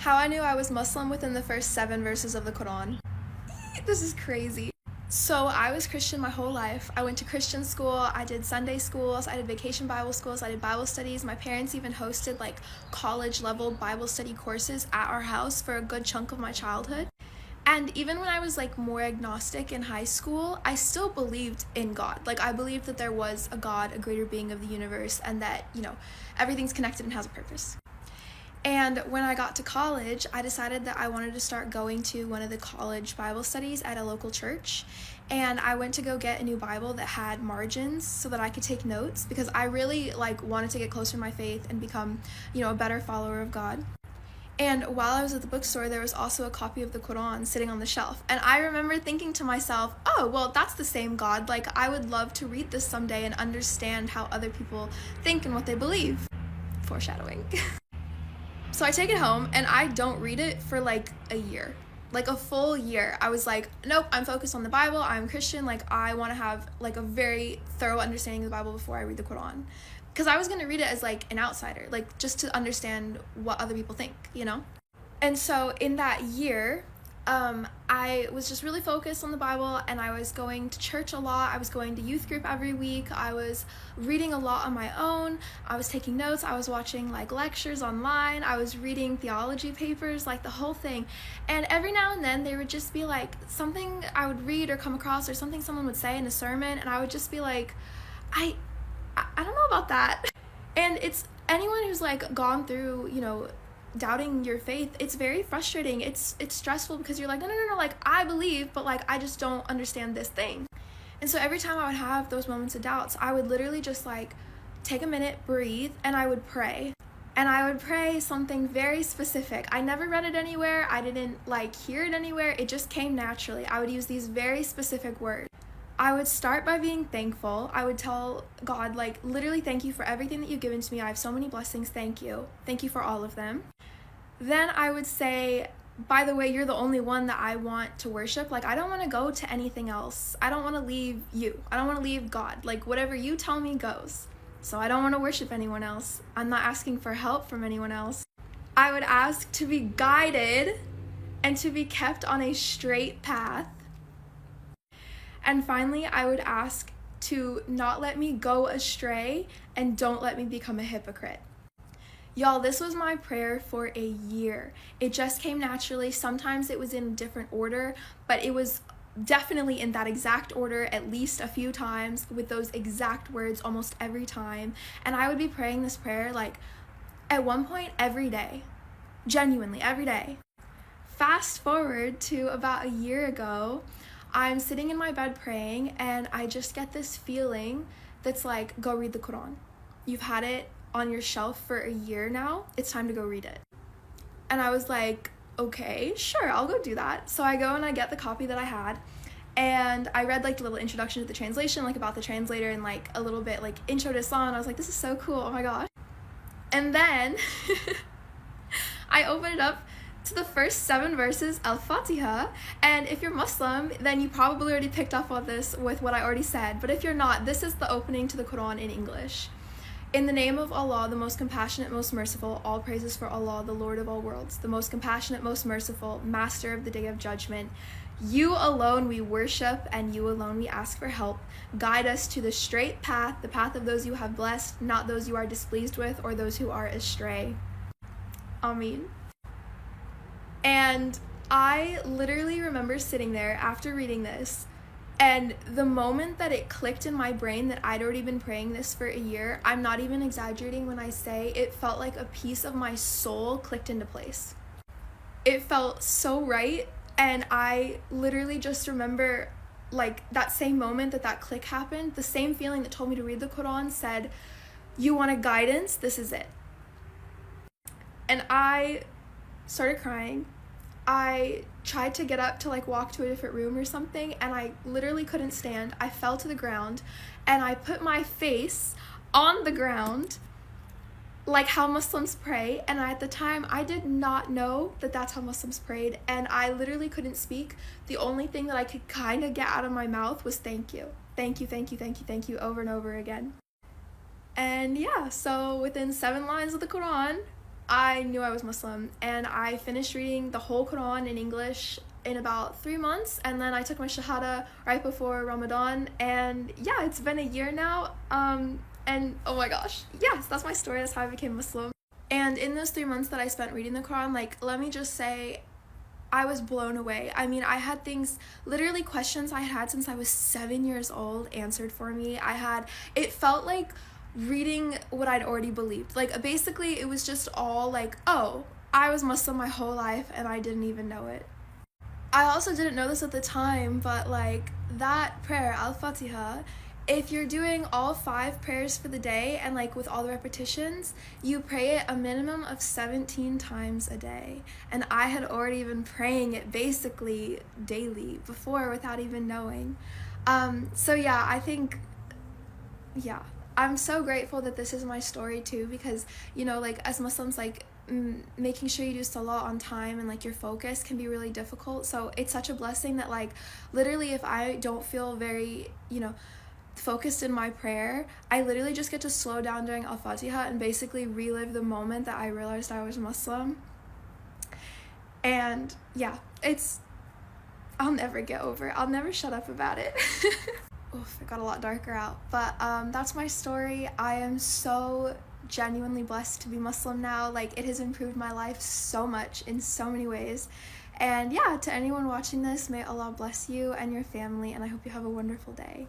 How I knew I was Muslim within the first 7 verses of the Quran. This is crazy. So I was Christian my whole life. I went to Christian school, I did Sunday schools, I did vacation Bible schools, I did Bible studies. My parents even hosted like college level Bible study courses at our house for a good chunk of my childhood. And even when I was like more agnostic in high school, I still believed in God. Like I believed that there was a God, a greater being of the universe, and that, everything's connected and has a purpose. And when I got to college, I decided that I wanted to start going to one of the college Bible studies at a local church. And I went to go get a new Bible that had margins so that I could take notes, because I really wanted to get closer to my faith and become, a better follower of God. And while I was at the bookstore, there was also a copy of the Quran sitting on the shelf. And I remember thinking to myself, oh, well, that's the same God. Like, I would love to read this someday and understand how other people think and what they believe. Foreshadowing. So I take it home and I don't read it for a year. A full year. I was like, nope, I'm focused on the Bible. I'm Christian. I want to have a very thorough understanding of the Bible before I read the Quran. Because I was going to read it as an outsider, just to understand what other people think, And so in that year, I was just really focused on the Bible, and I was going to church a lot. I was going to youth group every week. I was reading a lot on my own. I was taking notes. I was watching lectures online. I was reading theology papers, the whole thing. And every now and then there would just be something I would read or come across, or something someone would say in a sermon, and I would just be like, I don't know about that. And it's anyone who's gone through, doubting your faith, it's very frustrating. It's stressful, because you're no, I believe, but I just don't understand this thing. And so every time I would have those moments of doubts, I would literally just take a minute, breathe, and I would pray. And I would pray something very specific. I never read it anywhere. I didn't hear it anywhere. It just came naturally. I would use these very specific words. I would start by being thankful. I would tell God, literally, thank you for everything that you've given to me. I have so many blessings. Thank you. Thank you for all of them. Then I would say, by the way, you're the only one that I want to worship. I don't want to go to anything else. I don't want to leave you. I don't want to leave God. Whatever you tell me goes. So I don't want to worship anyone else. I'm not asking for help from anyone else. I would ask to be guided and to be kept on a straight path. And finally, I would ask to not let me go astray, and don't let me become a hypocrite. Y'all, this was my prayer for a year. It just came naturally. Sometimes it was in a different order, but it was definitely in that exact order at least a few times, with those exact words almost every time. And I would be praying this prayer at one point every day. Genuinely, every day. Fast forward to about a year ago, I'm sitting in my bed praying, and I just get this feeling that's go read the Quran. You've had it on your shelf for a year now. It's time to go read it. And I was like, okay, sure, I'll go do that. So I go and I get the copy that I had, and I read the little introduction to the translation, about the translator, and a little bit intro to Islam. And I was like, this is so cool. Oh my gosh. And then I open it up to the first 7 verses, Al-Fatiha, and if you're Muslim, then you probably already picked up on this with what I already said, but if you're not, this is the opening to the Quran in English. In the name of Allah, the most compassionate, most merciful, all praises for Allah, the Lord of all worlds, the most compassionate, most merciful, master of the day of judgment. You alone we worship, and you alone we ask for help. Guide us to the straight path, the path of those you have blessed, not those you are displeased with, or those who are astray. Ameen. And I literally remember sitting there after reading this, and the moment that it clicked in my brain that I'd already been praying this for a year, I'm not even exaggerating when I say it felt like a piece of my soul clicked into place. It felt so right, and I literally just remember that same moment that click happened, the same feeling that told me to read the Quran said, you want a guidance? This is it. And I started crying. I tried to get up to walk to a different room or something, and I literally couldn't stand. I fell to the ground, and I put my face on the ground how Muslims pray. And at the time, I did not know that that's how Muslims prayed, and I literally couldn't speak. The only thing that I could kind of get out of my mouth was thank you. Thank you, thank you, thank you, thank you, over and over again. And yeah, so within 7 lines of the Quran, I knew I was Muslim, and I finished reading the whole Quran in English in about 3 months, and then I took my Shahada right before Ramadan, and yeah, it's been a year now, and oh my gosh, yes, that's my story, that's how I became Muslim. And in those 3 months that I spent reading the Quran, like, let me just say, I was blown away. I mean, I had things, literally questions I had since I was 7 years old answered for me. It felt like reading what I'd already believed. Like, basically, it was just all like, oh, I was Muslim my whole life and I didn't even know it. I also didn't know this at the time, but like that prayer, Al-Fatiha, if you're doing all 5 prayers for the day and like with all the repetitions, you pray it a minimum of 17 times a day. And I had already been praying it basically daily before without even knowing. So yeah, I think, yeah, I'm so grateful that this is my story too, because, you know, like as Muslims, like making sure you do salah on time and like your focus can be really difficult. So it's such a blessing that like literally if I don't feel very, you know, focused in my prayer, I literally just get to slow down during Al-Fatiha and basically relive the moment that I realized I was Muslim. And yeah, I'll never get over it. I'll never shut up about it. Oof, it got a lot darker out. But that's my story. I am so genuinely blessed to be Muslim now. Like, it has improved my life so much in so many ways. And yeah, to anyone watching this, may Allah bless you and your family, and I hope you have a wonderful day.